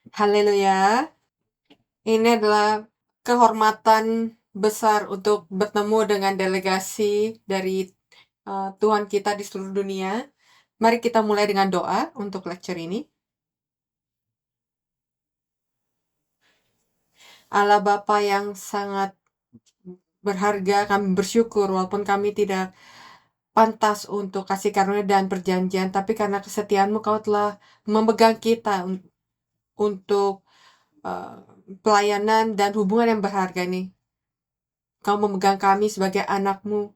Haleluya. Ini adalah kehormatan besar untuk bertemu dengan delegasi dari Tuhan kita di seluruh dunia. Mari kita mulai dengan doa untuk lecture ini. Allah Bapa yang sangat berharga, kami bersyukur walaupun kami tidak pantas untuk kasih karunia dan perjanjian, tapi karena kesetiaan-Mu Kau telah memegang kita untuk uh, pelayanan dan hubungan yang berharga ini. Kau memegang kami sebagai anak-Mu.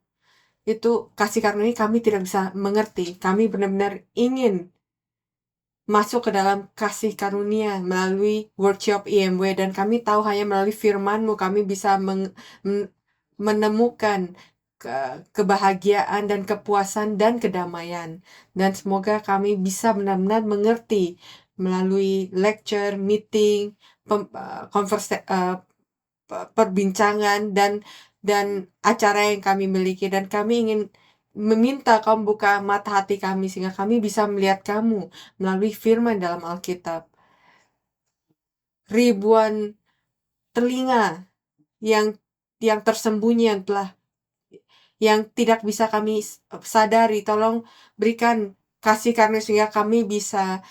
Itu kasih karunia ini kami tidak bisa mengerti. Kami benar-benar ingin masuk ke dalam kasih karunia melalui workshop IMW, dan kami tahu hanya melalui firman-Mu kami bisa menemukan kebahagiaan dan kepuasan dan kedamaian. Dan semoga kami bisa benar-benar mengerti melalui lecture, meeting, perbincangan dan acara yang kami miliki, dan kami ingin meminta kamu buka mata hati kami sehingga kami bisa melihat kamu melalui firman dalam Alkitab. Ribuan telinga yang tersembunyi yang tidak bisa kami sadari, tolong berikan kasih karunia sehingga kami bisa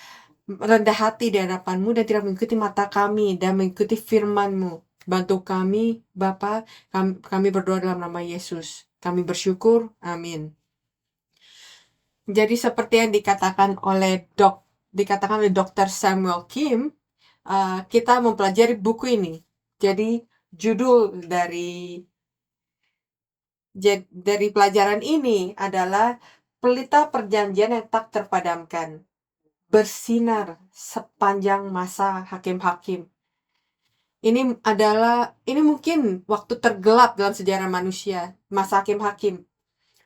rendah hati di hadapan-Mu dan tidak mengikuti mata kami dan mengikuti firman-Mu. Bantu kami, Bapa. Kami berdoa dalam nama Yesus. Kami bersyukur. Amin. Jadi seperti yang dikatakan oleh Dr. Samuel Kim, kita mempelajari buku ini. Jadi judul dari pelajaran ini adalah Pelita Perjanjian yang Tak Terpadamkan. Bersinar sepanjang masa hakim-hakim. Ini mungkin waktu tergelap dalam sejarah manusia, masa hakim-hakim.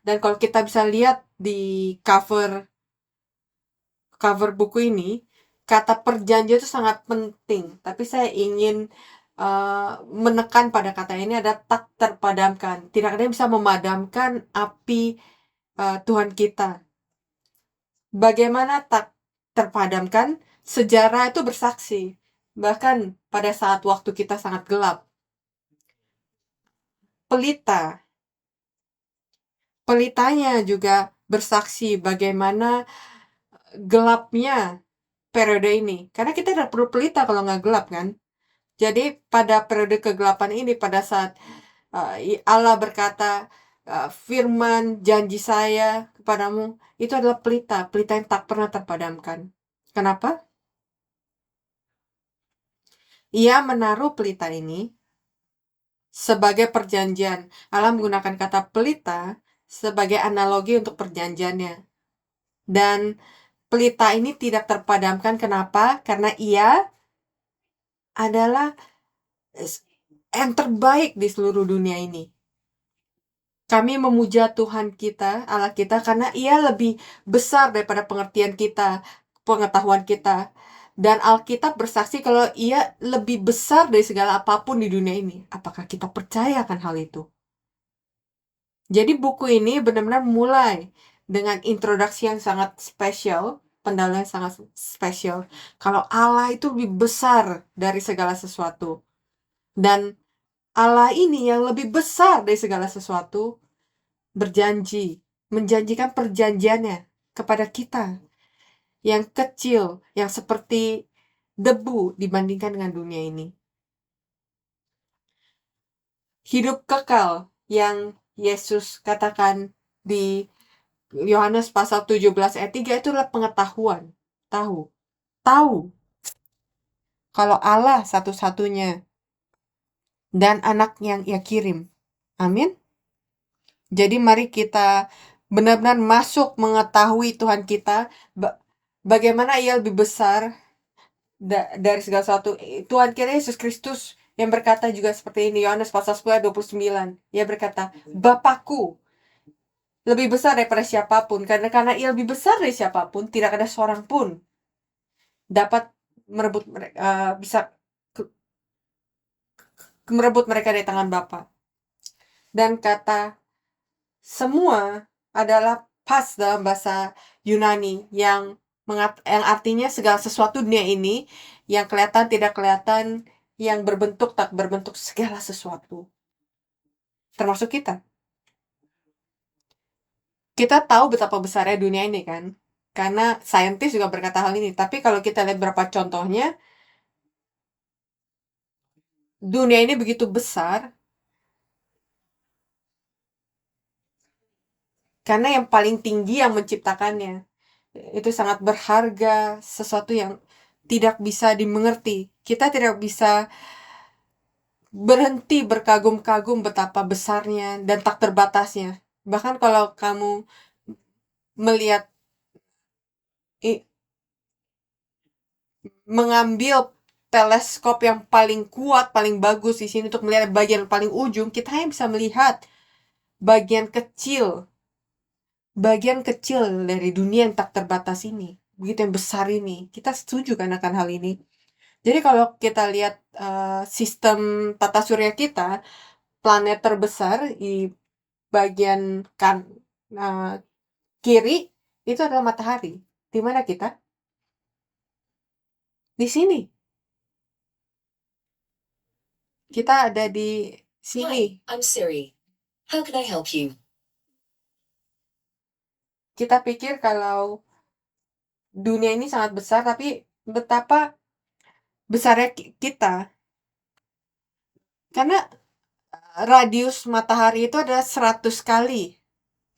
Dan kalau kita bisa lihat di cover buku ini, kata perjanjian itu sangat penting. Tapi saya ingin menekan pada kata ini ada tak terpadamkan. Tidak ada yang bisa memadamkan api Tuhan kita. Bagaimana tak terpadamkan? Sejarah itu bersaksi. Bahkan pada saat waktu kita sangat gelap, pelitanya juga bersaksi bagaimana gelapnya periode ini. Karena kita tidak perlu pelita kalau nggak gelap, kan? Jadi pada periode kegelapan ini, pada saat Allah berkata, firman janji saya kepadamu, itu adalah pelita yang tak pernah terpadamkan. Kenapa? Ia menaruh pelita ini sebagai perjanjian. Allah menggunakan kata pelita sebagai analogi untuk perjanjiannya. Dan pelita ini tidak terpadamkan. Kenapa? Karena ia adalah yang terbaik di seluruh dunia ini. Kami memuja Tuhan kita, Allah kita, karena ia lebih besar daripada pengertian kita, pengetahuan kita. Dan Alkitab bersaksi kalau ia lebih besar dari segala apapun di dunia ini. Apakah kita percaya akan hal itu? Jadi buku ini benar-benar mulai dengan introduksi yang sangat spesial, pendahuluan yang sangat spesial. Kalau Allah itu lebih besar dari segala sesuatu. Dan Allah ini yang lebih besar dari segala sesuatu menjanjikan perjanjiannya kepada kita yang kecil, yang seperti debu dibandingkan dengan dunia ini. Hidup kekal yang Yesus katakan di Yohanes pasal 17 ayat 3 itu adalah pengetahuan. Tahu kalau Allah satu-satunya dan anak yang ia kirim. Amin. Jadi mari kita benar-benar masuk mengetahui Tuhan kita, bagaimana ia lebih besar dari segala sesuatu. Tuhan kita Yesus Kristus yang berkata juga seperti ini, Yohanes pasal 10 ayat 29. Ia berkata, Bapakku lebih besar daripada siapapun. Karena ia lebih besar dari siapapun, tidak ada seorang pun dapat merebut mereka dari tangan Bapa. Dan kata semua adalah pas dalam bahasa Yunani yang yang artinya segala sesuatu dunia ini, yang kelihatan, tidak kelihatan, yang berbentuk, tak berbentuk, segala sesuatu. Termasuk kita. Kita tahu betapa besarnya dunia ini kan, karena saintis juga berkata hal ini. Tapi kalau kita lihat beberapa contohnya, dunia ini begitu besar, karena yang paling tinggi yang menciptakannya. Itu sangat berharga, sesuatu yang tidak bisa dimengerti. Kita tidak bisa berhenti berkagum-kagum betapa besarnya dan tak terbatasnya. Bahkan kalau kamu melihat mengambil teleskop yang paling kuat, paling bagus di sini untuk melihat bagian paling ujung, kita hanya bisa melihat bagian kecil dari dunia yang tak terbatas ini, begitu yang besar ini. Kita setuju kan akan hal ini. Jadi kalau kita lihat sistem tata surya kita, planet terbesar di bagian uh, kiri itu adalah matahari. Di mana kita? Di sini. Kita ada di sini. Hi, I'm Siri. How can I help you? Kita pikir kalau dunia ini sangat besar, tapi betapa besarnya kita. Karena radius matahari itu adalah 100 kali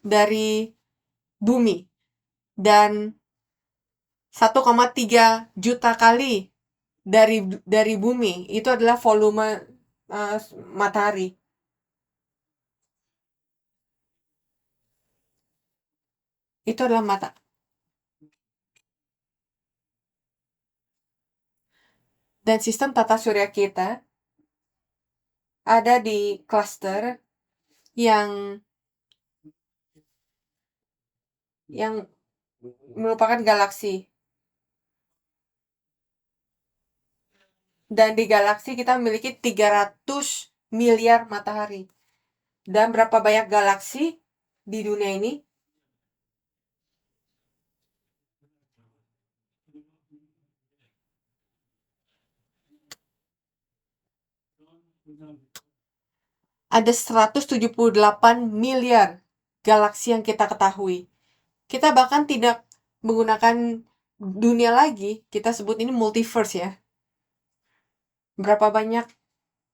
dari bumi. Dan 1,3 juta kali dari bumi. Itu adalah volume matahari. Itu adalah mata. Dan sistem tata surya kita ada di cluster yang merupakan galaksi. Dan di galaksi kita memiliki 300 miliar matahari. Dan berapa banyak galaksi di dunia ini? Ada 178 miliar galaksi yang kita ketahui. Kita bahkan tidak menggunakan dunia lagi, kita sebut ini multiverse ya. Berapa banyak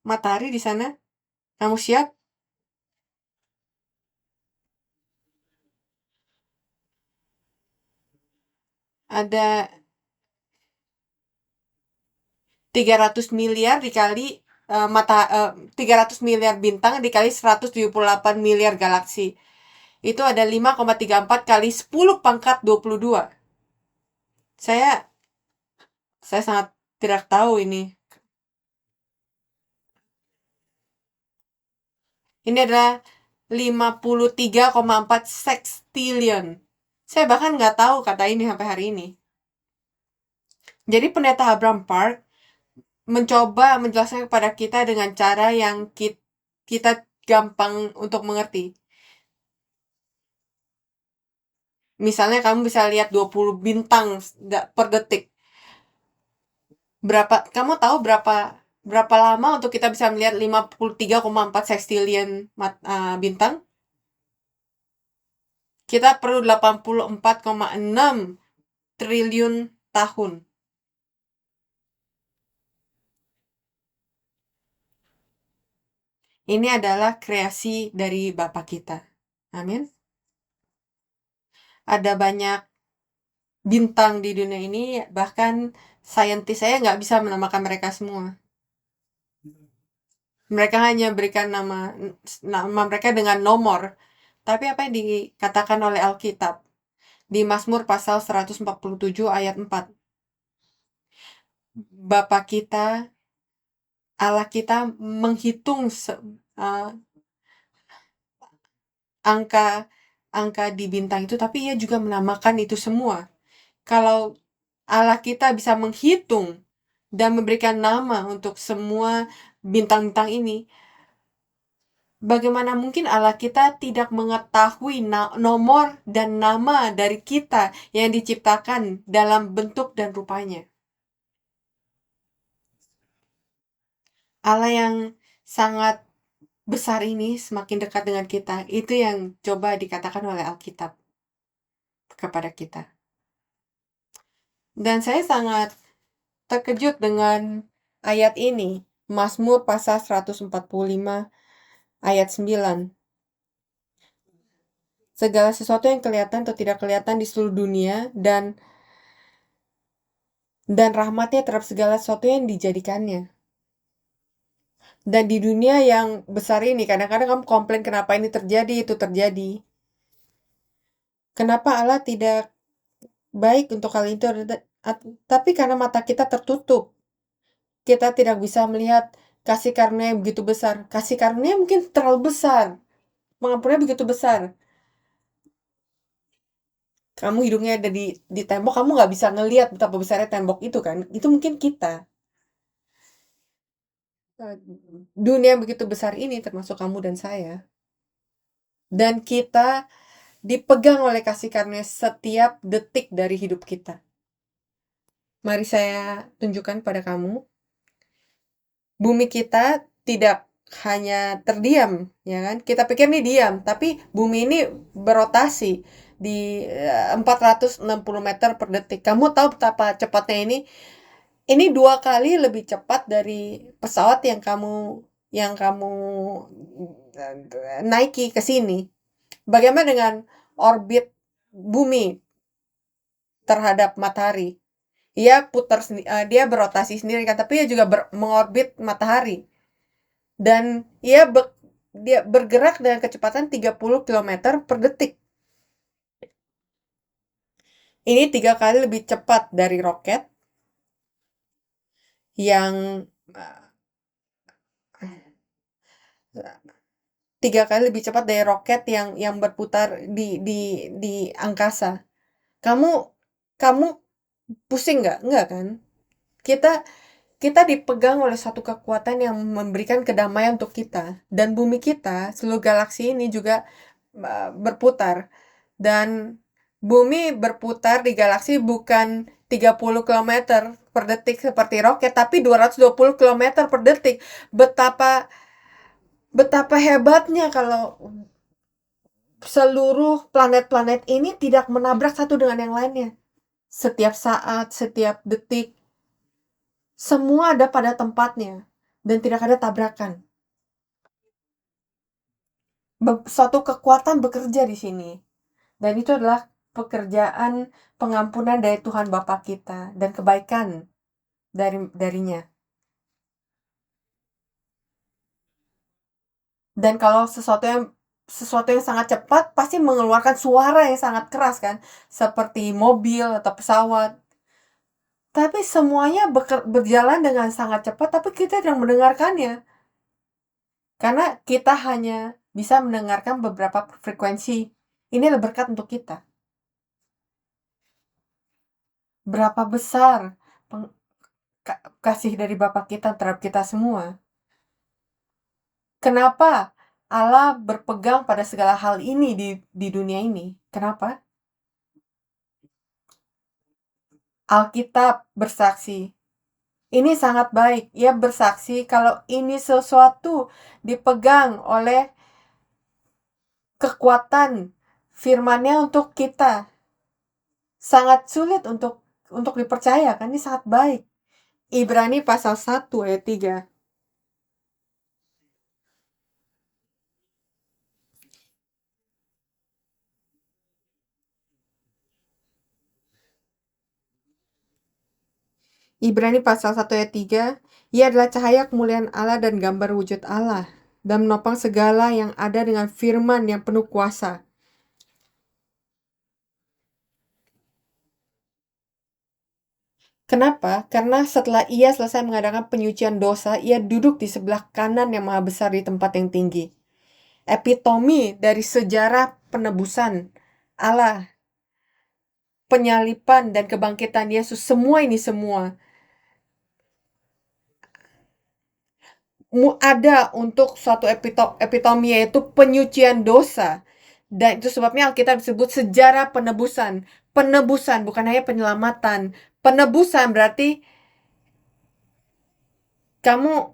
matahari di sana? Kamu siap? Ada 300 miliar dikali 300 miliar bintang dikali 178 miliar galaksi. Itu ada 5,34 kali 10 pangkat 22. Saya sangat tidak tahu ini. Ini adalah 53,4 sextillion. Saya bahkan nggak tahu kata ini sampai hari ini. Jadi pendeta Abraham Park mencoba menjelaskan kepada kita dengan cara yang kita gampang untuk mengerti. Misalnya kamu bisa lihat 20 bintang per detik. Kamu tahu berapa lama untuk kita bisa melihat 53,4 sextillion bintang? Kita perlu 84,6 triliun tahun. Ini adalah kreasi dari Bapa kita. Amin. Ada banyak bintang di dunia ini, bahkan saintis saya nggak bisa menamakan mereka semua. Mereka hanya berikan nama mereka dengan nomor. Tapi apa yang dikatakan oleh Alkitab di Mazmur pasal 147 ayat 4. Bapa kita, Allah kita menghitung angka di bintang itu, tapi ia juga menamakan itu semua. Kalau Allah kita bisa menghitung dan memberikan nama untuk semua bintang-bintang ini, Bagaimana mungkin Allah kita tidak mengetahui nomor dan nama dari kita yang diciptakan dalam bentuk dan rupanya? Allah yang sangat besar ini semakin dekat dengan kita. Itu yang coba dikatakan oleh Alkitab kepada kita. Dan saya sangat terkejut dengan ayat ini. Mazmur pasal 145 ayat 9. Segala sesuatu yang kelihatan atau tidak kelihatan di seluruh dunia dan rahmatnya terhadap segala sesuatu yang dijadikannya. Dan di dunia yang besar ini, kadang-kadang kamu komplain kenapa ini terjadi, itu terjadi. Kenapa Allah tidak baik untuk hal itu? Tapi karena mata kita tertutup, kita tidak bisa melihat kasih karunia yang begitu besar. Kasih karunia mungkin terlalu besar, pengampunannya begitu besar. Kamu hidungnya ada di tembok, kamu nggak bisa ngelihat betapa besarnya tembok itu kan. Itu mungkin kita. Dunia yang begitu besar ini termasuk kamu dan saya. Dan kita dipegang oleh kasih karunia setiap detik dari hidup kita. Mari saya tunjukkan pada kamu. Bumi kita tidak hanya terdiam, ya kan? Kita pikir nih diam, tapi bumi ini berotasi di 460 meter per detik. Kamu tahu betapa cepatnya ini? Ini 2 kali lebih cepat dari pesawat yang kamu naiki ke sini. Bagaimana dengan orbit bumi terhadap matahari? Dia berotasi sendiri kan, tapi dia juga mengorbit matahari. Dan dia bergerak dengan kecepatan 30 km per detik. Ini 3 kali lebih cepat dari roket yang 3 kali lebih cepat dari roket yang berputar di angkasa. Kamu kamu pusing nggak? Nggak kan? Kita dipegang oleh satu kekuatan yang memberikan kedamaian untuk kita. Dan bumi kita, seluruh galaksi ini juga berputar. Dan bumi berputar di galaksi bukan 30 km per detik seperti roket, tapi 220 km per detik. Betapa hebatnya kalau seluruh planet-planet ini tidak menabrak satu dengan yang lainnya. Setiap saat, setiap detik, semua ada pada tempatnya dan tidak ada tabrakan. Suatu kekuatan bekerja di sini. Dan itu adalah pekerjaan pengampunan dari Tuhan Bapa kita dan kebaikan darinya. Dan kalau sesuatu yang sangat cepat pasti mengeluarkan suara yang sangat keras kan, seperti mobil atau pesawat. Tapi semuanya berjalan dengan sangat cepat, tapi kita tidak mendengarkannya. Karena kita hanya bisa mendengarkan beberapa frekuensi. Ini adalah berkat untuk kita. Berapa besar kasih dari Bapa kita terhadap kita semua. Kenapa Allah berpegang pada segala hal ini di dunia ini? Kenapa? Alkitab bersaksi. Ini sangat baik. Ia bersaksi kalau ini sesuatu dipegang oleh kekuatan firman-Nya untuk kita. Sangat sulit untuk dipercaya kan, ini sangat baik. Ibrani pasal 1 ayat 3. Ibrani pasal 1 ayat 3, ia adalah cahaya kemuliaan Allah dan gambar wujud Allah, dan menopang segala yang ada dengan firman yang penuh kuasa. Kenapa? Karena setelah ia selesai mengadakan penyucian dosa, ia duduk di sebelah kanan yang maha besar di tempat yang tinggi. Epitomi dari sejarah penebusan Allah, penyalipan dan kebangkitan Yesus, semua ada untuk suatu epitomi, yaitu penyucian dosa. Dan itu sebabnya Alkitab disebut sejarah penebusan. Penebusan, bukan hanya penyelamatan. Penebusan berarti kamu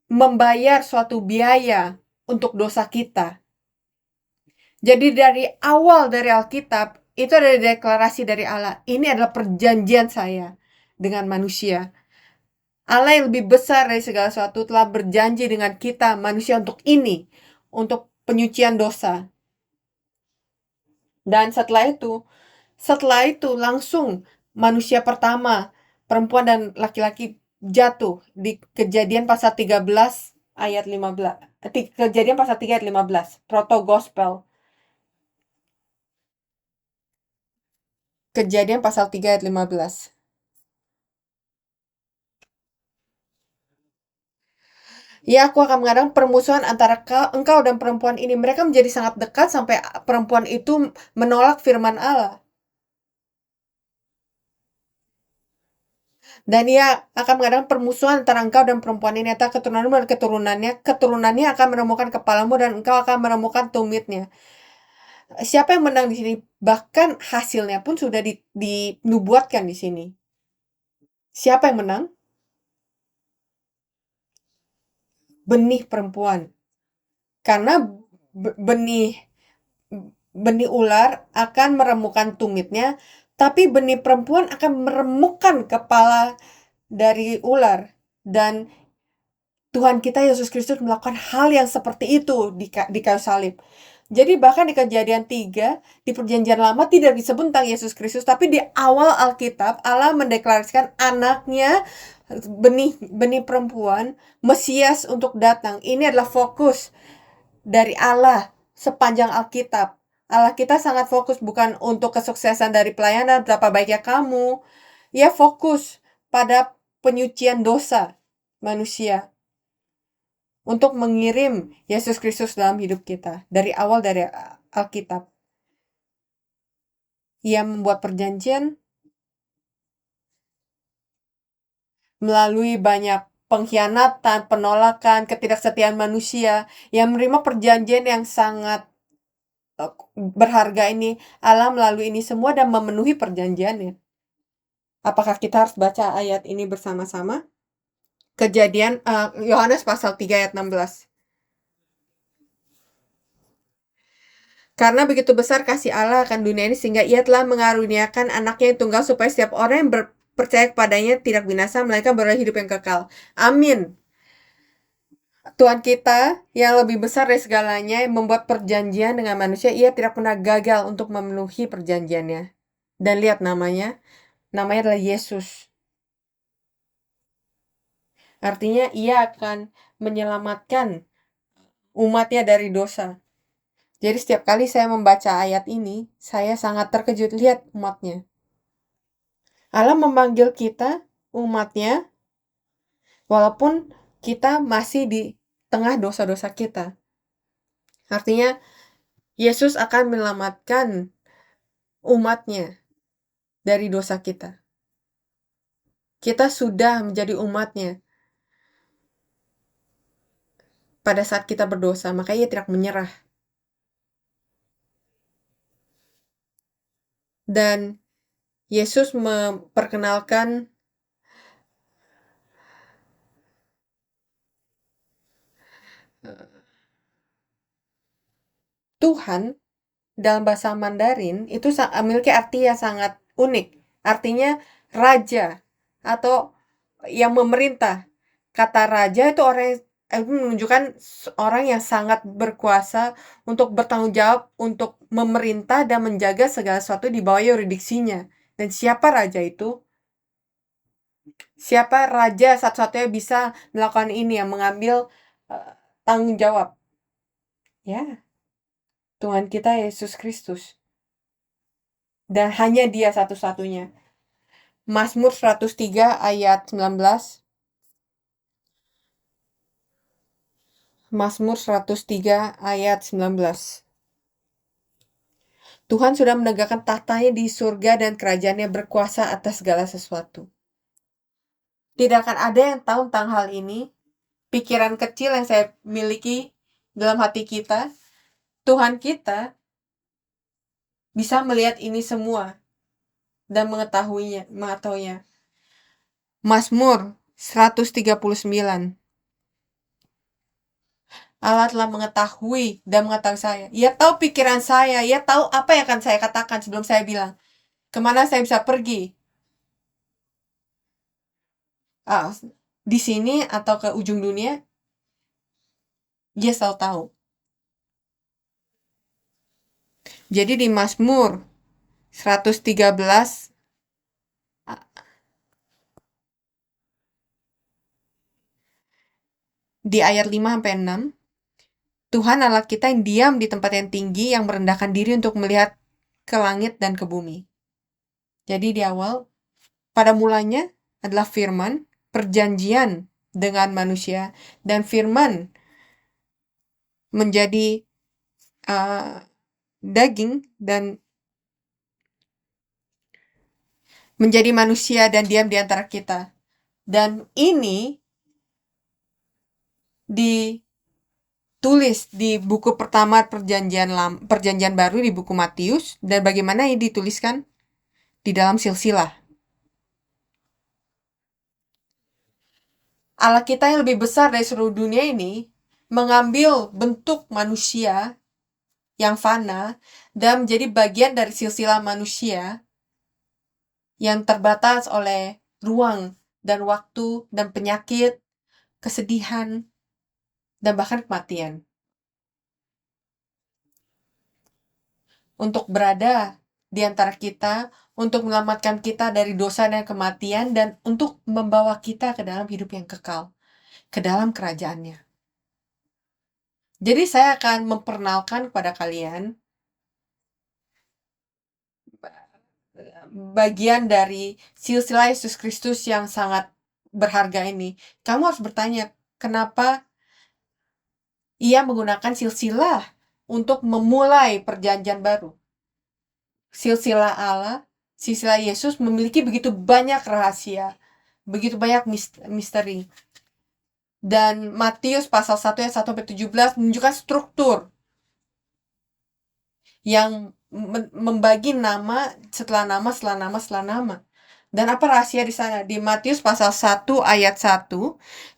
membayar suatu biaya untuk dosa kita. Jadi dari awal dari Alkitab, itu ada deklarasi dari Allah. Ini adalah perjanjian saya dengan manusia. Allah yang lebih besar dari segala sesuatu telah berjanji dengan kita manusia untuk ini. Untuk penyucian dosa. Dan setelah itu langsung manusia pertama, perempuan dan laki-laki jatuh di Kejadian pasal 13 ayat 15. Kejadian pasal 3 ayat 15, proto gospel. Kejadian pasal 3 ayat 15. Ya, aku akan mengadakan permusuhan antara engkau dan perempuan ini. Mereka menjadi sangat dekat sampai perempuan itu menolak firman Allah. Dan ia akan mengadakan permusuhan antara engkau dan perempuan ini, antara keturunanmu dan keturunannya. Keturunannya akan menemukan kepalamu dan engkau akan menemukan tumitnya. Siapa yang menang di sini? Bahkan hasilnya pun sudah dinubuatkan di sini. Siapa yang menang? Benih perempuan. Karena benih ular akan meremukkan tumitnya, tapi benih perempuan akan meremukkan kepala dari ular. Dan Tuhan kita Yesus Kristus melakukan hal yang seperti itu di kayu salib. Jadi bahkan di Kejadian 3, di perjanjian lama tidak disebut tentang Yesus Kristus, tapi di awal Alkitab Allah mendeklarasikan anaknya, benih perempuan, Mesias untuk datang. Ini adalah fokus dari Allah sepanjang Alkitab. Allah kita sangat fokus bukan untuk kesuksesan dari pelayanan, berapa baiknya kamu. Ya fokus pada penyucian dosa manusia. Untuk mengirim Yesus Kristus dalam hidup kita. Dari awal dari Alkitab. Ia membuat perjanjian melalui banyak pengkhianatan, penolakan, ketidaksetiaan manusia. Yang menerima perjanjian yang sangat berharga ini. Allah melalui ini semua dan memenuhi perjanjiannya. Apakah kita harus baca ayat ini bersama-sama? Kejadian Yohanes pasal 3 ayat 16. Karena begitu besar kasih Allah akan dunia ini sehingga ia telah mengaruniakan anaknya yang tunggal supaya setiap orang yang percaya kepadanya tidak binasa melainkan beroleh hidup yang kekal. Amin. Tuhan kita yang lebih besar dari segalanya yang membuat perjanjian dengan manusia, ia tidak pernah gagal untuk memenuhi perjanjiannya. Dan lihat namanya adalah Yesus. Artinya ia akan menyelamatkan umatnya dari dosa. Jadi setiap kali saya membaca ayat ini, saya sangat terkejut lihat umatnya. Allah memanggil kita, umatnya, walaupun kita masih di tengah dosa-dosa kita. Artinya, Yesus akan menyelamatkan umatnya dari dosa kita. Kita sudah menjadi umatnya pada saat kita berdosa, maka ia tidak menyerah. Dan Yesus memperkenalkan Tuhan dalam bahasa Mandarin itu memiliki arti yang sangat unik. Artinya raja atau yang memerintah. Kata raja itu orang yang menunjukkan orang yang sangat berkuasa untuk bertanggung jawab untuk memerintah dan menjaga segala sesuatu di bawah yuridiksinya. Dan siapa raja itu? Siapa raja satu-satunya bisa melakukan ini, yang mengambil tanggung jawab? Ya, Tuhan kita Yesus Kristus. Dan hanya dia satu-satunya. Mazmur 103 ayat 19. Mazmur 103 ayat 19. Tuhan sudah menegakkan tahtanya di surga dan kerajaannya berkuasa atas segala sesuatu. Tidak akan ada yang tahu tentang hal ini pikiran kecil yang saya miliki dalam hati kita, Tuhan kita bisa melihat ini semua dan mengetahuinya. Mazmur 139. Allah telah mengetahui dan mengetahui saya. Ia tahu pikiran saya. Ia tahu apa yang akan saya katakan sebelum saya bilang. Kemana saya bisa pergi. Di sini atau ke ujung dunia. Dia selalu tahu. Jadi di Mazmur 113 di ayat 5-6, Tuhan Allah kita yang diam di tempat yang tinggi, yang merendahkan diri untuk melihat ke langit dan ke bumi. Jadi di awal, pada mulanya adalah firman, perjanjian dengan manusia, dan firman menjadi daging dan menjadi manusia dan diam di antara kita. Dan ini ditulis di buku pertama perjanjian baru di buku Matius. Dan bagaimana ini dituliskan? Di dalam silsilah. Allah kita yang lebih besar dari seluruh dunia ini mengambil bentuk manusia yang fana dan menjadi bagian dari silsilah manusia yang terbatas oleh ruang dan waktu dan penyakit, kesedihan, dan bahkan kematian. Untuk berada di antara kita, untuk menyelamatkan kita dari dosa dan kematian, dan untuk membawa kita ke dalam hidup yang kekal, ke dalam kerajaannya. Jadi saya akan memperkenalkan kepada kalian bagian dari silsilah Yesus Kristus yang sangat berharga ini. Kamu harus bertanya, kenapa ia menggunakan silsilah untuk memulai perjanjian baru? Silsilah Allah, silsilah Yesus memiliki begitu banyak rahasia, begitu banyak misteri. Dan Matius pasal 1 ayat 1-17 menunjukkan struktur yang membagi nama setelah nama setelah nama setelah nama. Dan apa rahasia di sana? Di Matius pasal 1 ayat 1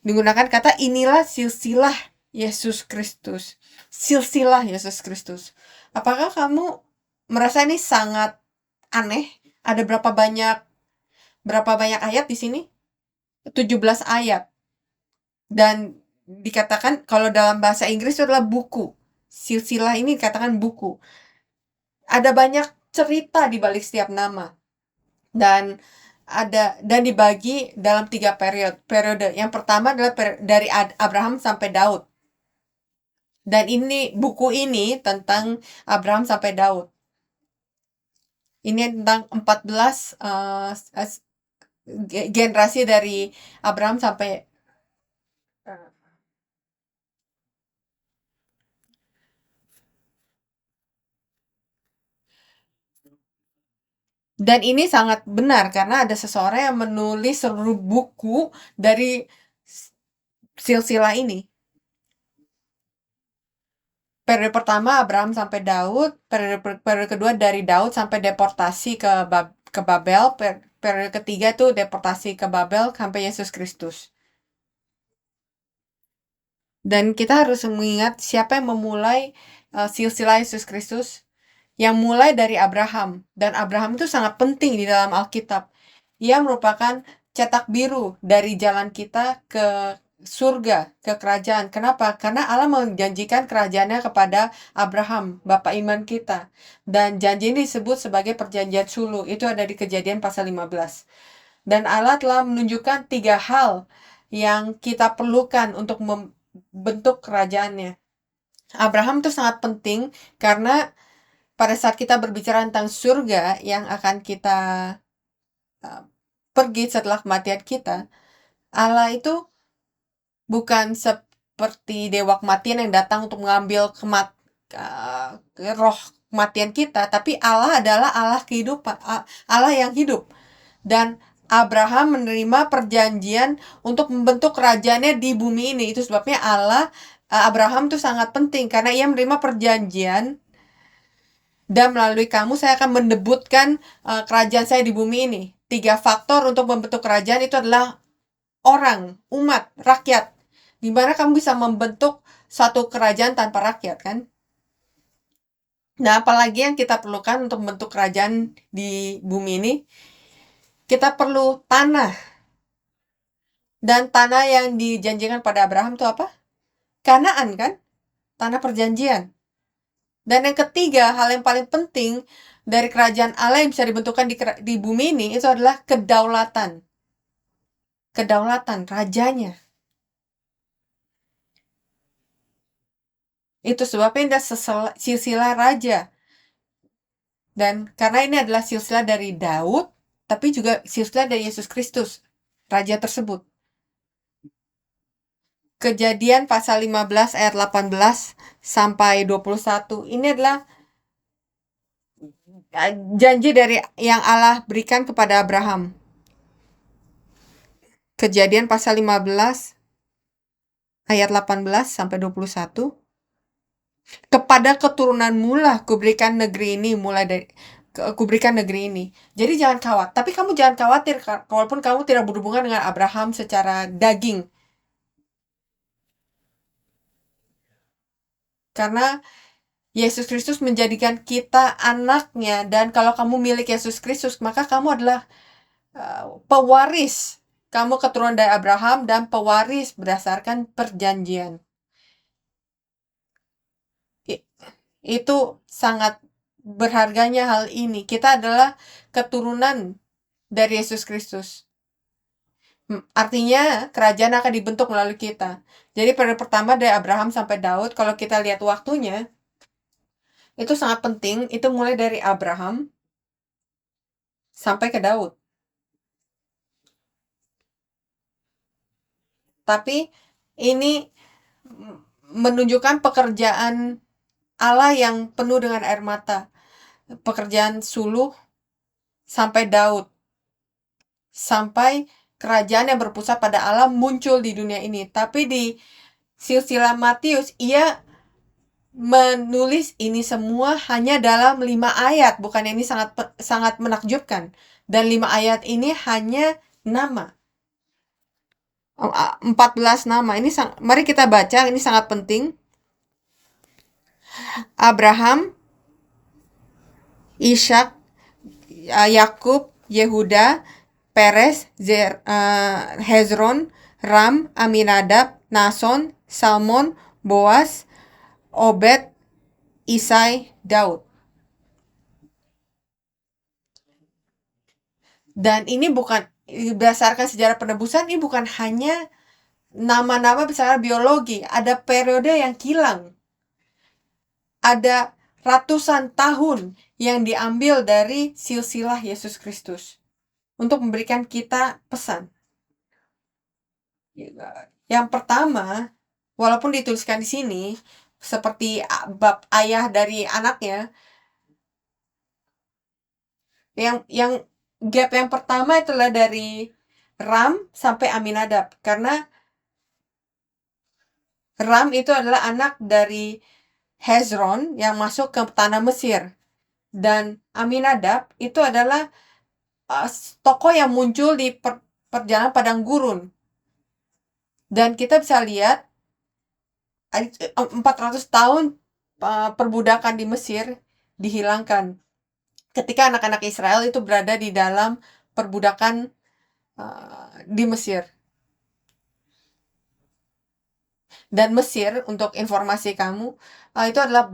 digunakan kata inilah silsilah Yesus Kristus. Silsilah Yesus Kristus. Apakah kamu merasa ini sangat aneh? Ada berapa banyak ayat di sini? 17 ayat. Dan dikatakan kalau dalam bahasa Inggris itu adalah buku. Silsilah ini dikatakan buku. Ada banyak cerita di balik setiap nama. Dan dibagi dalam 3 periode. Yang pertama adalah dari Abraham sampai Daud. Dan buku ini tentang Abraham sampai Daud. Ini tentang 14 generasi dari Abraham sampai dan ini sangat benar karena ada seseorang yang menulis seluruh buku dari silsilah ini. Periode pertama Abraham sampai Daud, periode kedua dari Daud sampai deportasi ke Babel, periode ketiga itu deportasi ke Babel sampai Yesus Kristus. Dan kita harus mengingat siapa yang memulai silsilah Yesus Kristus, yang mulai dari Abraham. Dan Abraham itu sangat penting di dalam Alkitab. Ia merupakan cetak biru dari jalan kita ke surga, ke kerajaan. Kenapa? Karena Allah menjanjikan kerajaannya kepada Abraham, bapak iman kita. Dan janji ini disebut sebagai perjanjian sulu. Itu ada di Kejadian pasal 15. Dan Allah telah menunjukkan 3 hal yang kita perlukan untuk membentuk kerajaannya. Abraham itu sangat penting karena pada saat kita berbicara tentang surga yang akan kita pergi setelah kematian kita, Allah itu bukan seperti dewa kematian yang datang untuk mengambil roh kematian kita, tapi Allah adalah Allah kehidupan, Allah yang hidup. Dan Abraham menerima perjanjian untuk membentuk kerajaannya di bumi ini. Itu sebabnya Abraham itu sangat penting karena ia menerima perjanjian, dan melalui kamu saya akan mendebutkan kerajaan saya di bumi ini. 3 faktor untuk membentuk kerajaan itu adalah orang, umat, rakyat. Di mana kamu bisa membentuk suatu kerajaan tanpa rakyat, kan? Nah, apalagi yang kita perlukan untuk membentuk kerajaan di bumi ini? Kita perlu tanah. Dan tanah yang dijanjikan pada Abraham itu apa? Kanaan, kan? Tanah perjanjian. Dan yang ketiga, hal yang paling penting dari kerajaan Allah yang bisa dibentukkan di bumi ini, itu adalah kedaulatan. Kedaulatan, rajanya. Itu sebabnya ada silsilah raja. Dan karena ini adalah silsilah dari Daud, tapi juga silsilah dari Yesus Kristus, raja tersebut. Kejadian pasal 15 ayat 18 sampai 21. Ini adalah janji dari yang Allah berikan kepada Abraham. Kejadian pasal 15 ayat 18 sampai 21. Kepada keturunanmu lah kuberikan negeri ini, kuberikan negeri ini. Jadi jangan khawatir, tapi kamu jangan khawatir walaupun kamu tidak berhubungan dengan Abraham secara daging. Karena Yesus Kristus menjadikan kita anaknya, dan kalau kamu milik Yesus Kristus, maka kamu adalah pewaris. Kamu keturunan dari Abraham dan pewaris berdasarkan perjanjian. Itu sangat berharganya hal ini. Kita adalah keturunan dari Yesus Kristus. Artinya kerajaan akan dibentuk melalui kita. Jadi periode pertama dari Abraham sampai Daud, kalau kita lihat waktunya, itu sangat penting. Itu mulai dari Abraham sampai ke Daud. Tapi ini menunjukkan pekerjaan Allah yang penuh dengan air mata. Pekerjaan suluh sampai Daud. Sampai kerajaan yang berpusat pada Allah muncul di dunia ini. Tapi di silsilah Matius, ia menulis ini semua hanya dalam 5 ayat. Bukan, ini sangat menakjubkan. Dan 5 ayat ini hanya nama. 14 nama. Mari kita baca, ini sangat penting. Abraham, Ishak, Yakub, Yehuda, Peres, Hezron, Ram, Aminadab, Nason, Salmon, Boas, Obed, Isai, Daud. Dan ini bukan berdasarkan sejarah penebusan, ini bukan hanya nama-nama secara biologi. Ada periode yang kilang. Ada ratusan tahun yang diambil dari silsilah Yesus Kristus untuk memberikan kita pesan. Yang pertama, walaupun dituliskan di sini seperti bab ayah dari anaknya, yang gap yang pertama itulah dari Ram sampai Aminadab, karena Ram itu adalah anak dari Hezron yang masuk ke tanah Mesir, dan Aminadab itu adalah tokoh yang muncul di perjalanan padang gurun. Dan kita bisa lihat 400 tahun perbudakan di Mesir dihilangkan ketika anak-anak Israel itu berada di dalam perbudakan di Mesir. Dan Mesir, untuk informasi kamu, itu adalah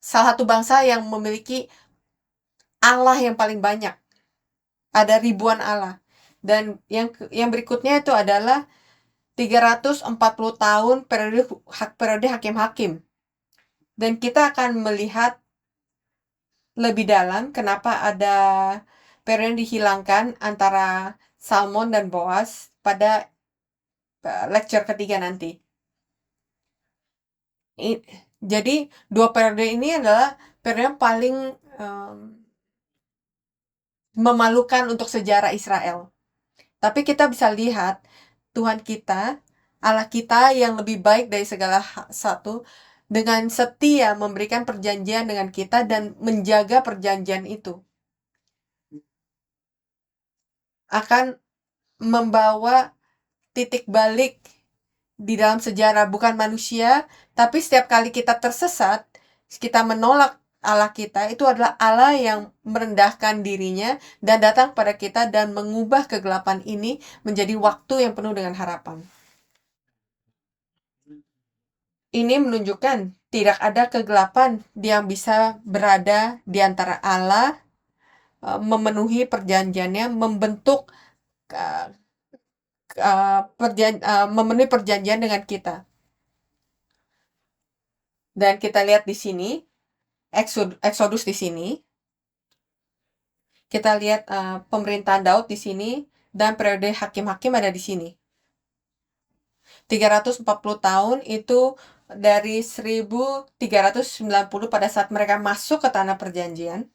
salah satu bangsa yang memiliki Allah yang paling banyak. Ada ribuan Allah. Dan yang berikutnya itu adalah 340 tahun periode hakim-hakim. Dan kita akan melihat lebih dalam kenapa ada periode yang dihilangkan antara Salmon dan Boas pada lecture ketiga nanti. Jadi 2 periode ini adalah periode yang paling memalukan untuk sejarah Israel. Tapi kita bisa lihat Tuhan kita, Allah kita yang lebih baik dari segala satu, dengan setia memberikan perjanjian dengan kita dan menjaga perjanjian itu. Akan membawa titik balik di dalam sejarah, bukan manusia, tapi setiap kali kita tersesat, kita menolak Allah kita, itu adalah Allah yang merendahkan dirinya dan datang pada kita dan mengubah kegelapan ini menjadi waktu yang penuh dengan harapan. Ini menunjukkan tidak ada kegelapan yang bisa berada di antara Allah, memenuhi perjanjiannya, membentuk memenuhi perjanjian dengan kita. Dan kita lihat di sini, Exodus di sini, kita lihat pemerintahan Daud di sini, dan periode hakim-hakim ada di sini. 340 tahun itu dari 1390 pada saat mereka masuk ke tanah perjanjian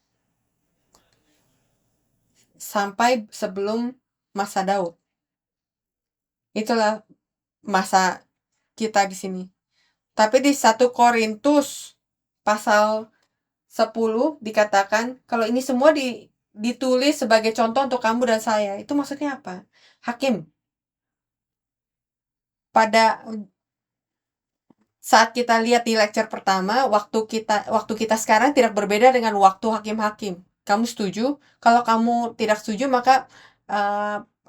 sampai sebelum masa Daud. Itulah masa kita di sini. Tapi di 1 Korintus pasal 10 dikatakan kalau ini semua ditulis sebagai contoh untuk kamu dan saya. Itu maksudnya apa? Hakim. Pada saat kita lihat di lecture pertama, waktu kita sekarang tidak berbeda dengan waktu hakim-hakim. Kamu setuju? Kalau kamu tidak setuju, maka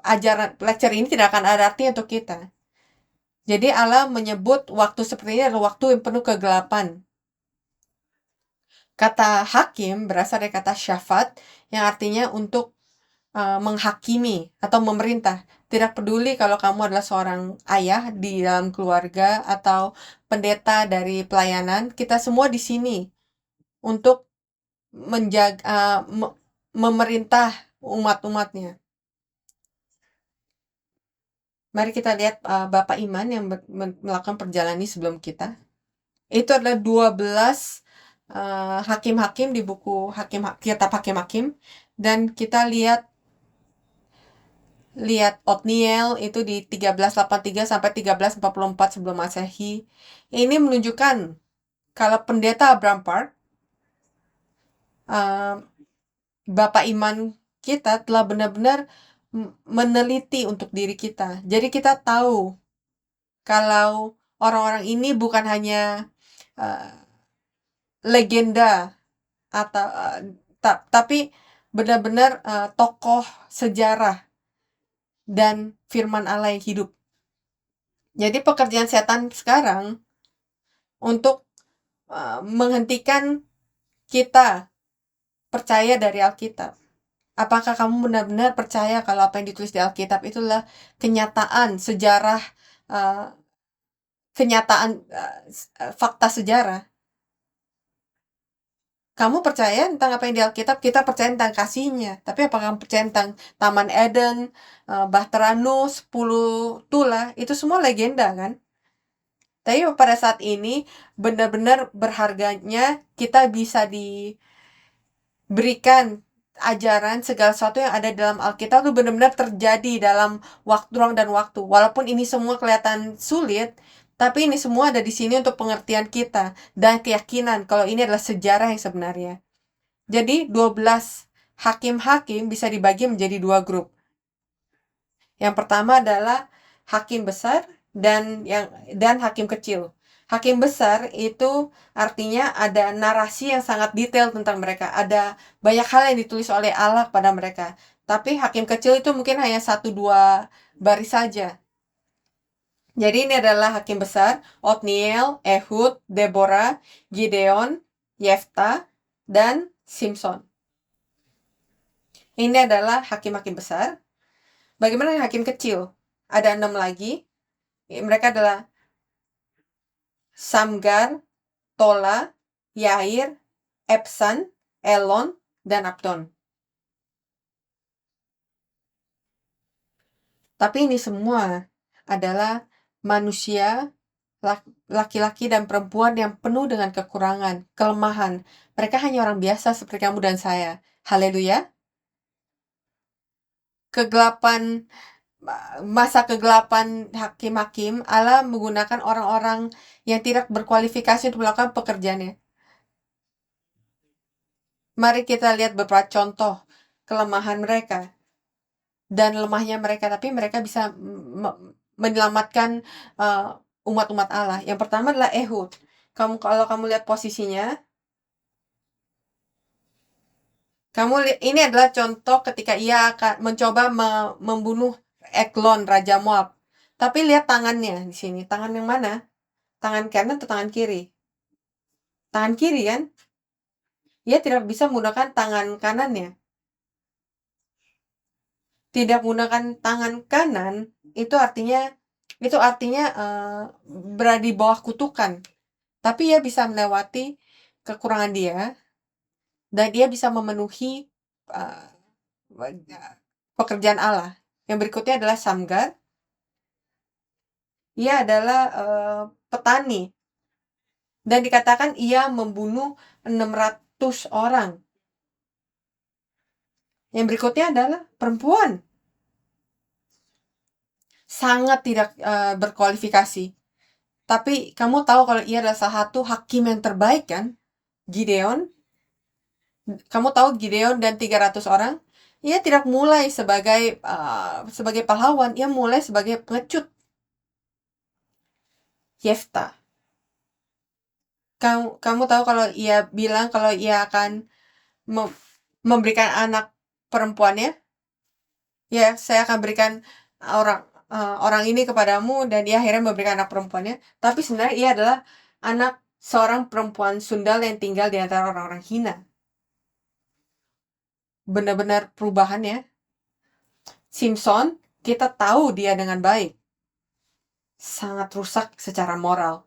ajaran lecture ini tidak akan ada arti untuk kita. Jadi Allah menyebut waktu seperti ini adalah waktu yang penuh kegelapan. Kata hakim berasal dari kata syafat yang artinya untuk menghakimi atau memerintah. Tidak peduli kalau kamu adalah seorang ayah di dalam keluarga atau pendeta dari pelayanan, kita semua di sini untuk menjaga memerintah umat-umatnya. Mari kita lihat Bapak Iman yang melakukan perjalanan ini sebelum kita. Itu adalah 12 hakim-hakim di buku kitab hakim-hakim, dan kita lihat Otniel itu di 1383 sampai 1344 sebelum Masehi. Ini menunjukkan kalau pendeta Abraham Park, Bapak Iman kita telah benar-benar meneliti untuk diri kita. Jadi kita tahu kalau orang-orang ini bukan hanya legenda atau tapi benar-benar tokoh sejarah dan firman Allah yang hidup. Jadi pekerjaan setan sekarang untuk menghentikan kita percaya dari Alkitab. Apakah kamu benar-benar percaya kalau apa yang ditulis di Alkitab itulah kenyataan sejarah, fakta sejarah? Kamu percaya tentang apa yang di Alkitab, kita percaya tentang kasihnya. Tapi apakah kamu percaya tentang Taman Eden, Bahtera Nuh, 10 Tulah, itu semua legenda kan? Tapi pada saat ini benar-benar berharganya kita bisa diberikan ajaran segala sesuatu yang ada dalam Alkitab itu benar-benar terjadi dalam ruang dan waktu. Walaupun ini semua kelihatan sulit, tapi ini semua ada di sini untuk pengertian kita dan keyakinan kalau ini adalah sejarah yang sebenarnya. Jadi 12 hakim-hakim bisa dibagi menjadi 2 grup. Yang pertama adalah hakim besar dan hakim kecil. Hakim besar itu artinya ada narasi yang sangat detail tentang mereka. Ada banyak hal yang ditulis oleh Allah pada mereka. Tapi hakim kecil itu mungkin hanya 1-2 baris saja. Jadi ini adalah hakim besar: Otniel, Ehud, Deborah, Gideon, Yefta, dan Simpson. Ini adalah hakim-hakim besar. Bagaimana dengan hakim kecil? Ada 6 lagi. Mereka adalah Samgar, Tola, Yair, Epsan, Elon, dan Abdon. Tapi ini semua adalah manusia, laki-laki dan perempuan yang penuh dengan kekurangan, kelemahan. Mereka hanya orang biasa seperti kamu dan saya. Haleluya. kegelapan, masa kegelapan hakim-hakim, Allah menggunakan orang-orang yang tidak berkualifikasi untuk melakukan pekerjaannya. Mari kita lihat beberapa contoh kelemahan mereka dan lemahnya mereka, tapi mereka bisa menyelamatkan umat-umat Allah. Yang pertama adalah Ehud. Kalau kamu lihat posisinya, ini adalah contoh ketika ia akan mencoba membunuh Eglon, Raja Moab. Tapi lihat tangannya di sini. Tangan yang mana? Tangan kanan atau tangan kiri? Tangan kiri kan? Ia tidak bisa menggunakan tangan kanannya. Tidak menggunakan tangan kanan itu artinya berada di bawah kutukan. Tapi ia bisa melewati kekurangan dia dan dia bisa memenuhi uh, pekerjaan Allah. Yang berikutnya adalah Samgar. Ia adalah petani dan dikatakan ia membunuh 600 orang. Yang berikutnya adalah perempuan. Sangat tidak berkualifikasi. Tapi kamu tahu kalau ia adalah salah satu hakim yang terbaik kan? Gideon. Kamu tahu Gideon dan 300 orang? Ia tidak mulai sebagai pahlawan, ia mulai sebagai pengecut. Yefta. Kamu tahu kalau ia bilang kalau ia akan memberikan anak perempuannya? Ya, saya akan berikan orang ini kepadamu dan dia akhirnya memberikan anak perempuannya. Tapi sebenarnya ia adalah anak seorang perempuan sundal yang tinggal di antara orang-orang hina. Benar-benar perubahan ya. Simpson, kita tahu dia dengan baik. Sangat rusak secara moral.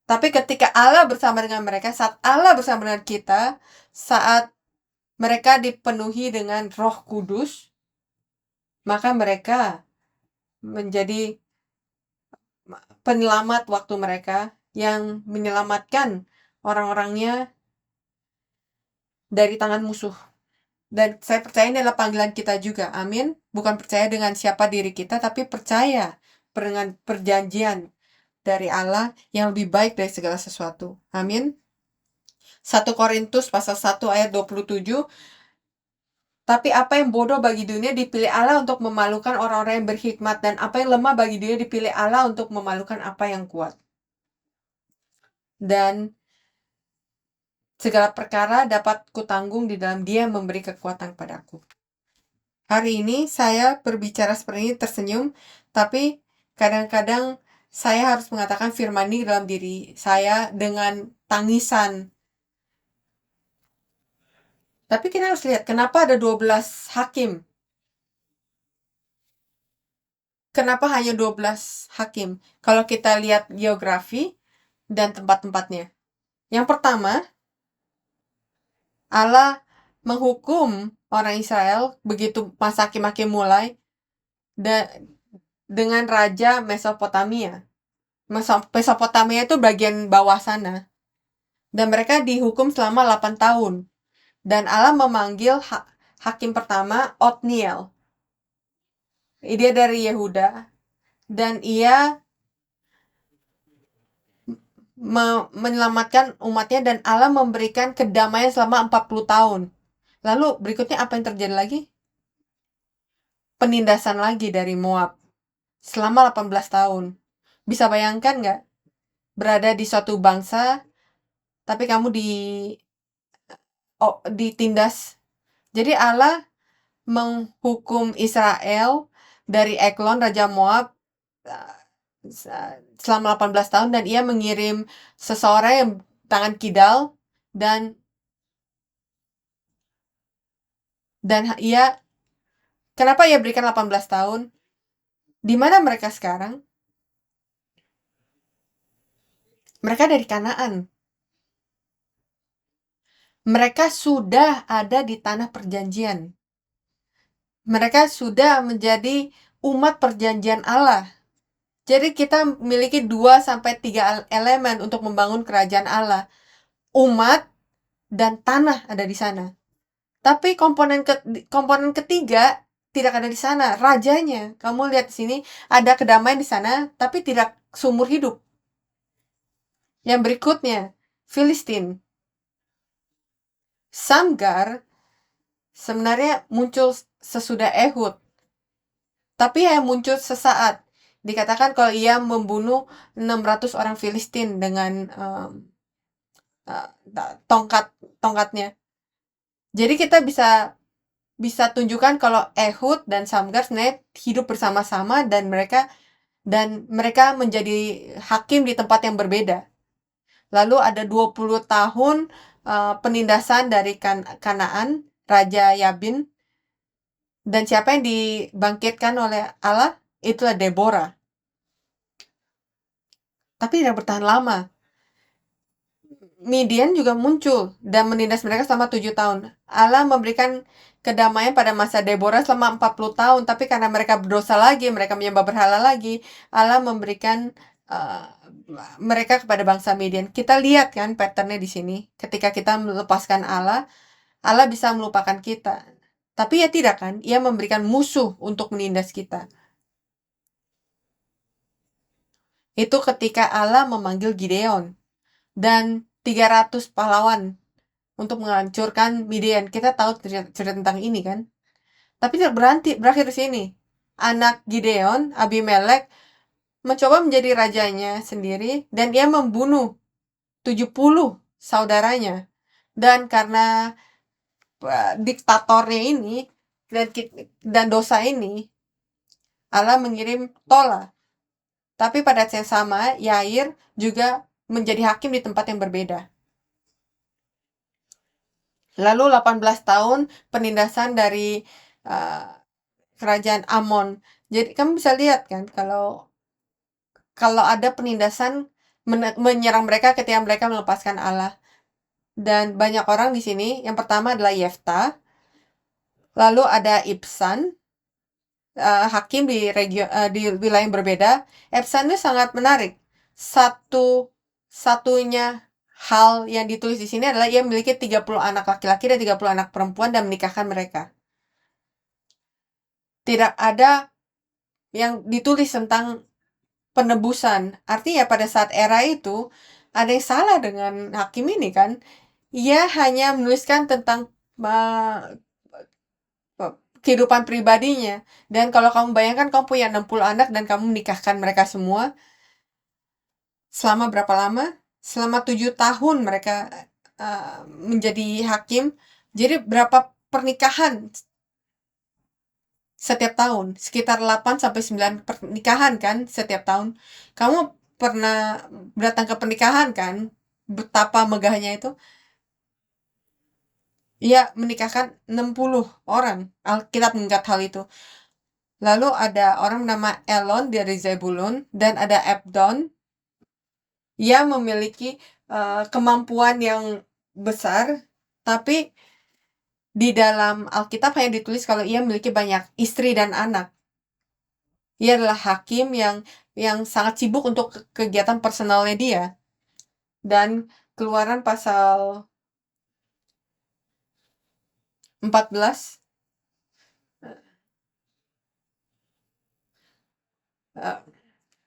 Tapi ketika Allah bersama dengan mereka, saat Allah bersama dengan kita, saat mereka dipenuhi dengan Roh Kudus, maka mereka menjadi penyelamat waktu mereka yang menyelamatkan orang-orangnya dari tangan musuh. Dan saya percaya ini adalah panggilan kita juga. Amin. Bukan percaya dengan siapa diri kita, tapi percaya dengan perjanjian dari Allah yang lebih baik dari segala sesuatu. Amin. 1 Korintus pasal 1 ayat 27. Tapi apa yang bodoh bagi dunia dipilih Allah untuk memalukan orang-orang yang berhikmat, dan apa yang lemah bagi dunia dipilih Allah untuk memalukan apa yang kuat. Dan segala perkara dapat kutanggung di dalam Dia yang memberi kekuatan padaku. Hari ini saya berbicara seperti ini tersenyum, tapi kadang-kadang saya harus mengatakan firman ini dalam diri saya dengan tangisan. Tapi kita harus lihat kenapa ada 12 hakim. Kenapa hanya 12 hakim? Kalau kita lihat geografi dan tempat-tempatnya. Yang pertama, Allah menghukum orang Israel begitu masa hakim-hakim mulai dengan Raja Mesopotamia. Mesopotamia itu bagian bawah sana. Dan mereka dihukum selama 8 tahun. Dan Allah memanggil hakim pertama, Otniel. Dia dari Yehuda. Dan ia menyelamatkan umatnya dan Allah memberikan kedamaian selama 40 tahun. Lalu berikutnya apa yang terjadi lagi? Penindasan lagi dari Moab. Selama 18 tahun. Bisa bayangkan nggak? Berada di suatu bangsa, tapi kamu ditindas. Jadi Allah menghukum Israel dari Eglon, Raja Moab, selama 18 tahun, dan ia mengirim seseorang yang tangan kidal dan ia kenapa ia berikan 18 tahun? Di mana mereka sekarang? Mereka dari Kanaan. Mereka sudah ada di tanah perjanjian. Mereka sudah menjadi umat perjanjian Allah. Jadi kita memiliki 2-3 elemen untuk membangun kerajaan Allah. Umat dan tanah ada di sana. Tapi komponen ketiga tidak ada di sana, rajanya. Kamu lihat di sini ada kedamaian di sana, tapi tidak seumur hidup. Yang berikutnya, Filistin. Samgar sebenarnya muncul sesudah Ehud, tapi yang muncul sesaat. Dikatakan kalau ia membunuh 600 orang Filistin dengan tongkatnya. Jadi kita bisa tunjukkan kalau Ehud dan Samgar sebenarnya hidup bersama-sama dan mereka menjadi hakim di tempat yang berbeda. Lalu ada 20 tahun penindasan dari Kanaan, Raja Yabin. Dan siapa yang dibangkitkan oleh Allah? Itulah Deborah. Tapi tidak bertahan lama. Midian juga muncul dan menindas mereka selama 7 tahun. Allah memberikan kedamaian pada masa Deborah selama 40 tahun. Tapi karena mereka berdosa lagi, mereka menyembah berhala lagi, Allah memberikan mereka kepada bangsa Midian. Kita lihat kan patternnya di sini. Ketika kita melepaskan Allah, Allah bisa melupakan kita. Tapi ya tidak kan, ia memberikan musuh untuk menindas kita. Itu ketika Allah memanggil Gideon dan 300 pahlawan untuk menghancurkan Midian. Kita tahu cerita tentang ini kan. Tapi tidak berakhir di sini. Anak Gideon, Abimelek, mencoba menjadi rajanya sendiri dan dia membunuh 70 saudaranya. Dan karena diktatornya ini dan dosa ini, Allah mengirim Tola. Tapi pada saat yang sama, Yair juga menjadi hakim di tempat yang berbeda. Lalu 18 tahun penindasan dari kerajaan Amon. Jadi kamu bisa lihat kan kalau ada penindasan menyerang mereka ketika mereka melepaskan Allah. Dan banyak orang di sini. Yang pertama adalah Yefta. Lalu ada Ibsan, hakim di wilayah yang berbeda. Ibsan itu sangat menarik. Satunya hal yang ditulis di sini adalah ia memiliki 30 anak laki-laki dan 30 anak perempuan dan menikahkan mereka. Tidak ada yang ditulis tentang penebusan. Artinya pada saat era itu ada yang salah dengan hakim ini kan. Ia hanya menuliskan tentang kehidupan pribadinya. Dan kalau kamu bayangkan kamu punya 60 anak dan kamu menikahkan mereka semua. Selama berapa lama? Selama 7 tahun mereka menjadi hakim. Jadi berapa pernikahan setiap tahun? Sekitar 8 sampai 9 pernikahan kan setiap tahun. Kamu pernah datang ke pernikahan kan? Betapa megahnya itu. Ia menikahkan 60 orang. Alkitab mengingat hal itu. Lalu ada orang bernama Elon dari Zebulun dan ada Abdon. Ia memiliki kemampuan yang besar, tapi di dalam Alkitab hanya ditulis kalau ia memiliki banyak istri dan anak. Ia adalah hakim yang sangat sibuk untuk kegiatan personalnya dia. Dan Keluaran pasal 14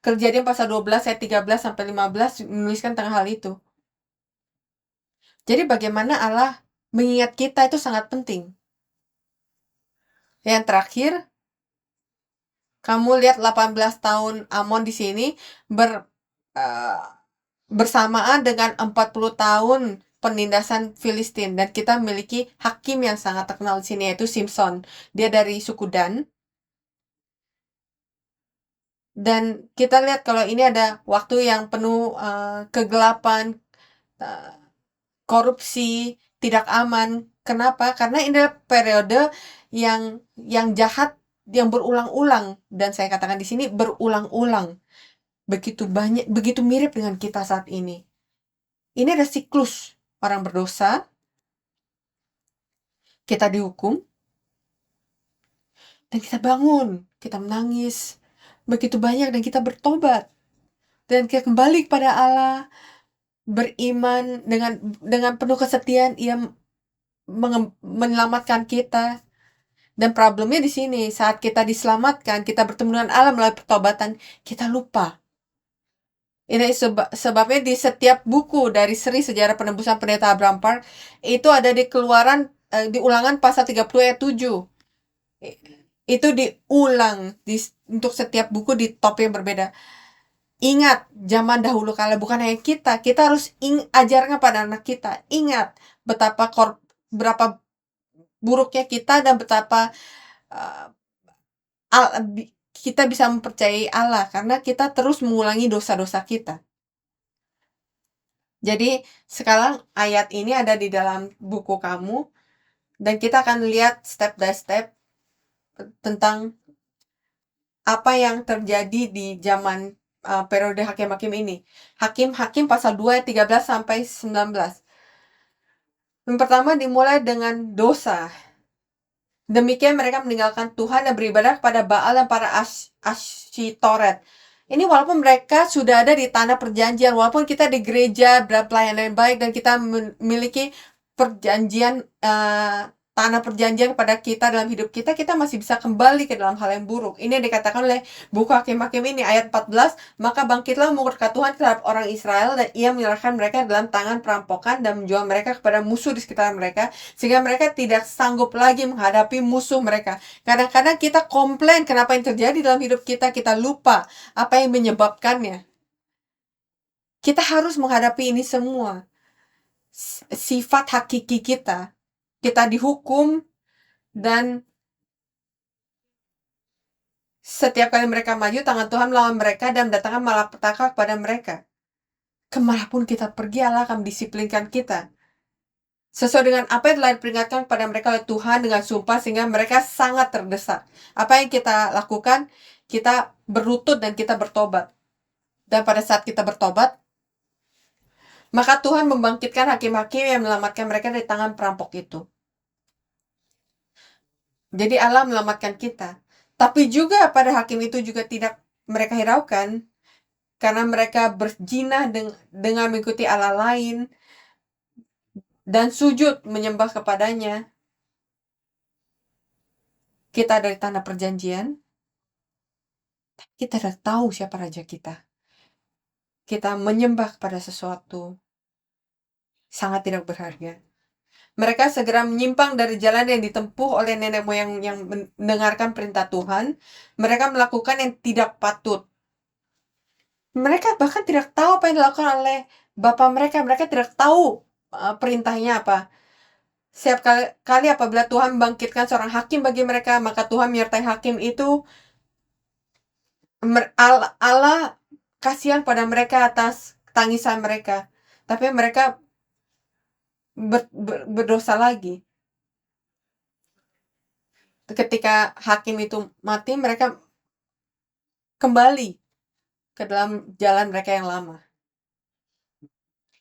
Kejadian pasal 12 ayat 13 sampai 15 menuliskan tentang hal itu. Jadi bagaimana Allah mengingat kita itu sangat penting. Yang terakhir, kamu lihat 18 tahun Amon di sini bersamaan dengan 40 tahun penindasan Filistin, dan kita memiliki hakim yang sangat terkenal di sini yaitu Simpson. Dia dari suku Dan. Dan kita lihat kalau ini ada waktu yang penuh kegelapan, korupsi, tidak aman. Kenapa? Karena ini adalah periode yang jahat yang berulang-ulang, dan saya katakan di sini berulang-ulang. Begitu banyak, begitu mirip dengan kita saat ini. Ini ada siklus orang berdosa, kita dihukum, dan kita bangun, kita menangis, begitu banyak, dan kita bertobat, dan kita kembali kepada Allah, beriman dengan penuh kesetiaan, ia menyelamatkan kita, Dan problemnya di sini, saat kita diselamatkan, kita bertemu dengan Allah melalui pertobatan, kita lupa. Ini sebabnya di setiap buku dari seri sejarah penebusan pendeta Abraham Park itu ada di Keluaran di Ulangan pasal 30 ayat 7. Itu diulang untuk setiap buku di topik yang berbeda. Ingat zaman dahulu kala, bukan hanya kita harus ajarkan pada anak kita. Ingat betapa berapa buruknya kita dan betapa kita bisa mempercayai Allah karena kita terus mengulangi dosa-dosa kita. Jadi sekarang ayat ini ada di dalam buku kamu dan kita akan lihat step by step tentang apa yang terjadi di zaman periode hakim-hakim ini. Hakim-hakim pasal 2 ayat 13 sampai 19. Yang pertama dimulai dengan dosa. Demikian mereka meninggalkan Tuhan dan beribadah kepada Baal dan para Asyitoret. Ini walaupun mereka sudah ada di tanah perjanjian, walaupun kita di gereja pelayanan yang baik dan kita memiliki perjanjian tanah perjanjian kepada kita dalam hidup kita, kita masih bisa kembali ke dalam hal yang buruk. Ini yang dikatakan oleh buku Hakim-Hakim ini ayat 14, maka bangkitlah murka Tuhan terhadap orang Israel dan ia menyerahkan mereka dalam tangan perampokan dan menjual mereka kepada musuh di sekitar mereka sehingga mereka tidak sanggup lagi menghadapi musuh mereka. Kadang-kadang kita komplain kenapa yang terjadi dalam hidup kita, kita lupa apa yang menyebabkannya. Kita harus menghadapi ini semua. Sifat hakiki kita dihukum dan setiap kali mereka maju, tangan Tuhan melawan mereka dan mendatangkan malapetaka kepada mereka. Kemanapun kita pergi, Allah akan disiplinkan kita. Sesuai dengan apa yang telah diperingatkan kepada mereka oleh Tuhan dengan sumpah sehingga mereka sangat terdesak. Apa yang kita lakukan? Kita berlutut dan kita bertobat. Dan pada saat kita bertobat, maka Tuhan membangkitkan hakim-hakim yang menyelamatkan mereka dari tangan perampok itu. Jadi Allah menyelamatkan kita. Tapi juga pada hakim itu juga tidak mereka hiraukan. Karena mereka berzina dengan mengikuti Allah lain. Dan sujud menyembah kepadanya. Kita dari tanah perjanjian. Kita tidak tahu siapa raja kita. Kita menyembah kepada sesuatu sangat tidak berharga. Mereka segera menyimpang dari jalan yang ditempuh oleh nenek moyang yang mendengarkan perintah Tuhan. Mereka melakukan yang tidak patut. Mereka bahkan tidak tahu apa yang dilakukan oleh bapak mereka. Mereka tidak tahu perintahnya apa. Setiap kali apabila Tuhan membangkitkan seorang hakim bagi mereka, maka Tuhan menyertai hakim itu. Allah kasihan pada mereka atas tangisan mereka. Tapi mereka berdosa lagi. Ketika hakim itu mati, mereka kembali ke dalam jalan mereka yang lama.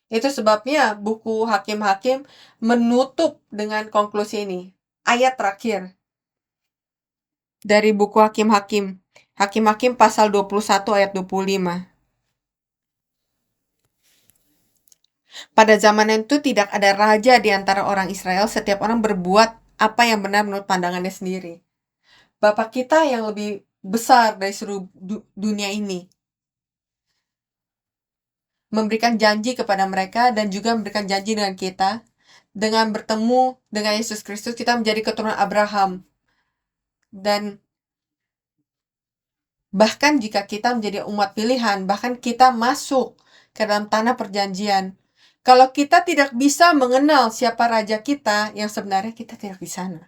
Itu sebabnya buku Hakim-Hakim menutup dengan konklusi ini. Ayat terakhir dari buku Hakim-Hakim. Hakim-Hakim pasal 21 ayat 25. Pada zaman itu tidak ada raja di antara orang Israel, setiap orang berbuat apa yang benar menurut pandangannya sendiri. Bapak kita yang lebih besar dari seluruh dunia ini memberikan janji kepada mereka dan juga memberikan janji dengan kita. Dengan bertemu dengan Yesus Kristus, kita menjadi keturunan Abraham. Dan bahkan jika kita menjadi umat pilihan, bahkan kita masuk ke dalam tanah perjanjian, kalau kita tidak bisa mengenal siapa raja kita, yang sebenarnya kita tidak di sana.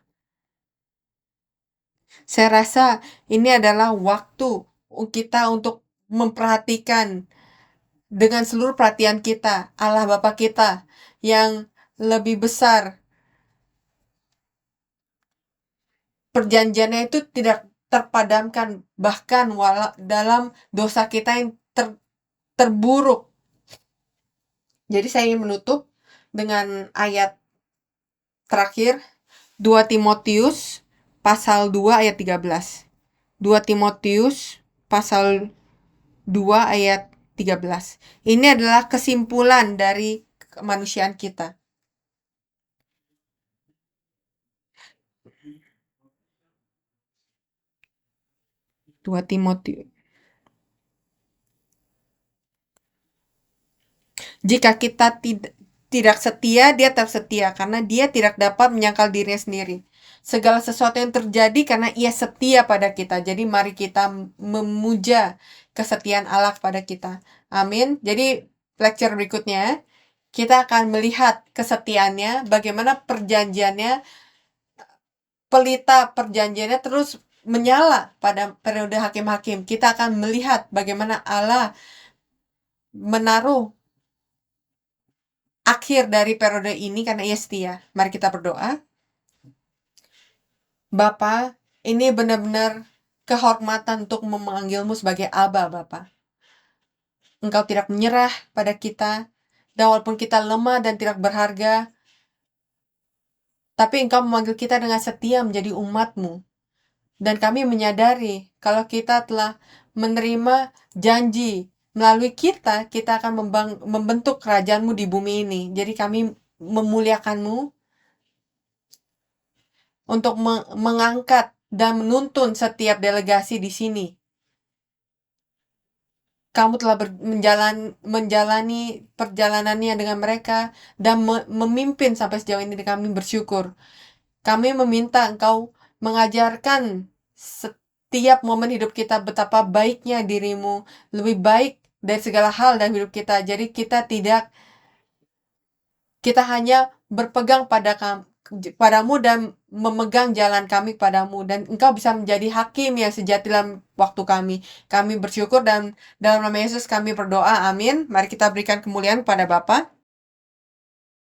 Saya rasa ini adalah waktu kita untuk memperhatikan dengan seluruh perhatian kita Allah Bapa kita yang lebih besar. Perjanjiannya itu tidak terpadamkan, bahkan dalam dosa kita yang terburuk. Jadi saya ingin menutup dengan ayat terakhir 2 Timotius pasal 2 ayat 13. 2 Timotius pasal 2 ayat 13. Ini adalah kesimpulan dari kemanusiaan kita. 2 Timotius. Jika kita tidak setia, dia tetap setia karena dia tidak dapat menyangkal dirinya sendiri. Segala sesuatu yang terjadi karena ia setia pada kita. Jadi mari kita memuja kesetiaan Allah kepada kita. Amin. Jadi lecture berikutnya kita akan melihat kesetiaannya, bagaimana perjanjiannya, pelita perjanjiannya terus menyala pada periode hakim-hakim. Kita akan melihat bagaimana Allah menaruh akhir dari periode ini karena ia setia. Mari kita berdoa. Bapa, ini benar-benar kehormatan untuk memanggilmu sebagai Aba, Bapa. Engkau tidak menyerah pada kita, dan walaupun kita lemah dan tidak berharga, tapi Engkau memanggil kita dengan setia menjadi umat-Mu. Dan kami menyadari kalau kita telah menerima janji melalui kita akan membentuk kerajaan-Mu di bumi ini. Jadi kami memuliakan-Mu untuk mengangkat dan menuntun setiap delegasi di sini. Kamu telah menjalani perjalanannya dengan mereka dan memimpin sampai sejauh ini. Kami bersyukur. Kami meminta Engkau mengajarkan setiap momen hidup kita betapa baiknya dirimu, lebih baik dari segala hal dalam hidup kita. Jadi kita hanya berpegang padamu dan memegang jalan kami padamu, dan Engkau bisa menjadi hakim yang sejati dalam waktu kami. Kami bersyukur dan dalam nama Yesus kami berdoa, amin. Mari kita berikan kemuliaan pada Bapa.